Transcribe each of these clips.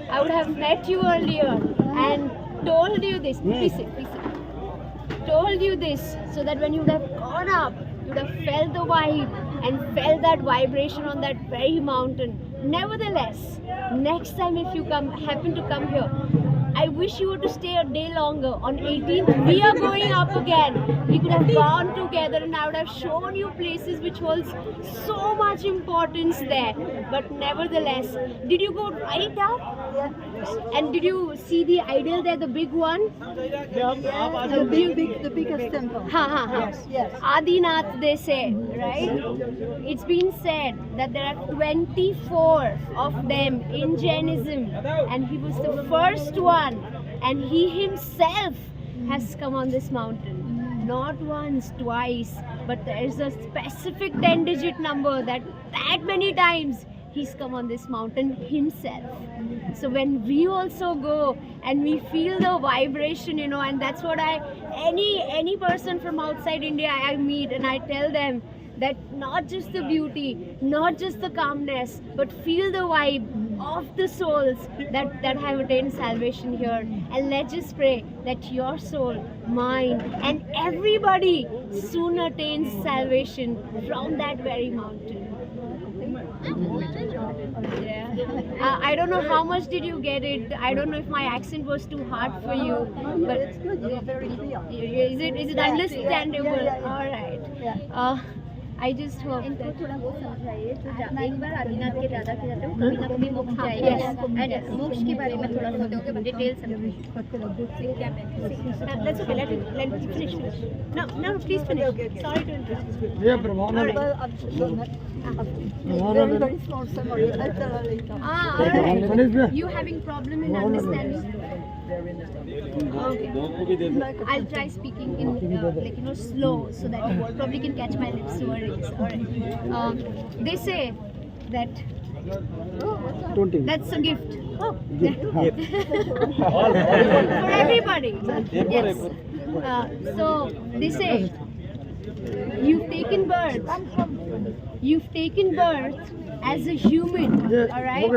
I would have met you earlier and told you this. Please sit, please sit. Told you this so that when you would have gone up, you would have felt the vibe and felt that vibration on that very mountain. Nevertheless, next time if you happen to come here, I wish you were to stay a day longer. On 18th, we are going up again. We could have gone together and I would have shown you places which holds so much importance there. But nevertheless, did you go right up? And did you see the idol there, the big one? The biggest temple. Yes. Adinath, they say, right? It's been said that there are 24 of them in Jainism, and he was the first one, and he himself has come on this mountain. Not once, twice, but there is a specific 10-digit number that many times he's come on this mountain himself. So when we also go and we feel the vibration, and that's what any person from outside India I meet, and I tell them that not just the beauty, not just the calmness, but feel the vibe of the souls that have attained salvation here. And let's just pray that your soul, mine, and everybody soon attains salvation from that very mountain. Yeah. I don't know how much did you get it. I don't know if my accent was too hard for you, but It's good. You're very clear. is it understandable? All right. I just hope that थोड़ा बहुत समझाइए तो एक बार आदिनाथ के दादा के जाते हो कभी ना कभी मोक्ष जाएगा एंड मोक्ष के बारे में थोड़ा सा डिटेल समझाइए let's okay, let me finish. No, please finish. Sorry to interrupt. Yeah, Brahmana. Well, very, very small summary. I'll tell her later. All right. You having problem in understanding? Okay. I'll try speaking in slow so that you probably can catch my lips words. All right. They say that that's a gift. For everybody. Yes. So they say you've taken birth as a human, alright?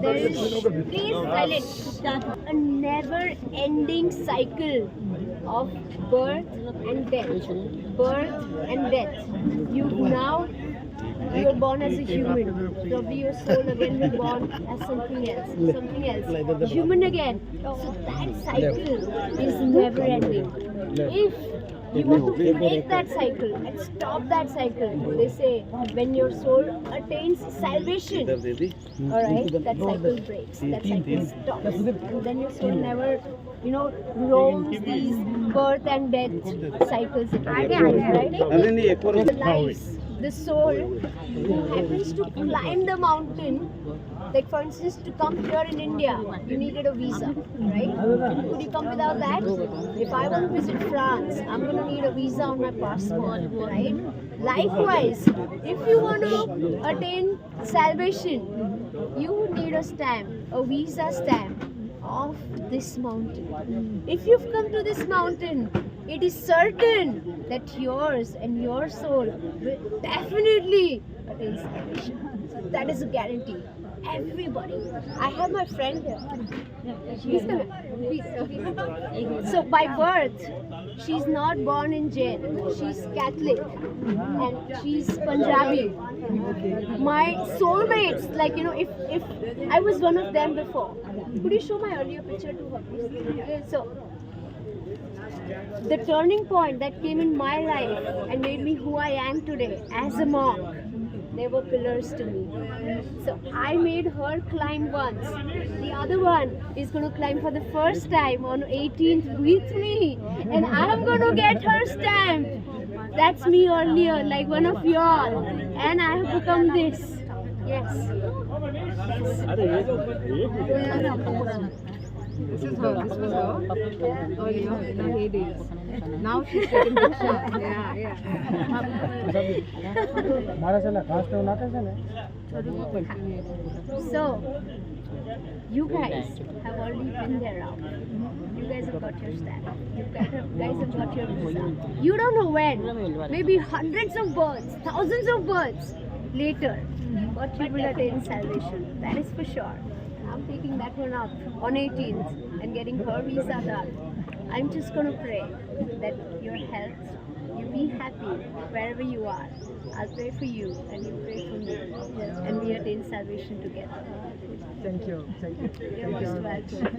There is, please silent, a never-ending cycle of birth and death. You were born as a human. Probably your soul again will born as something else. Human again. So that cycle is never-ending. If you want to break that cycle and stop that cycle, they say when your soul attains salvation, alright, that cycle breaks, that cycle stops, and then your soul never, roams these birth and death cycles again, right? The lives, the soul who happens to climb the mountain, like for instance, to come here in India, you needed a visa, right? Could you come without that? If I want to visit France, I'm going to need a visa on my passport, right? Likewise, if you want to attain salvation, you would need a stamp, a visa stamp of this mountain. If you've come to this mountain, it is certain that yours and your soul will definitely attain salvation. That is a guarantee. Everybody. I have my friend here. Please. So by birth, she's not born in jail. She's Catholic and she's Punjabi. My soulmates, if I was one of them before. Could you show my earlier picture to her, please? So, the turning point that came in my life and made me who I am today as a monk, they were pillars to me. So I made her climb once. The other one is going to climb for the first time on 18th with me. And I'm going to get her stamp. That's me earlier, like one of y'all. And I have become this. Yes. This is her. Earlier in her heydays. Now she's getting Diksha. Yeah. So, you guys have already been there out. You guys have got your stamp. You guys have got your visa. You don't know when. Maybe hundreds of births, thousands of births later. But you will attain salvation. That is for sure. I'm taking that one up on 18th and getting her visa done. I'm just going to pray that your health, you be happy wherever you are. I'll pray for you and you pray for me. And we attain salvation together. Thank you. Thank you. You're most welcome.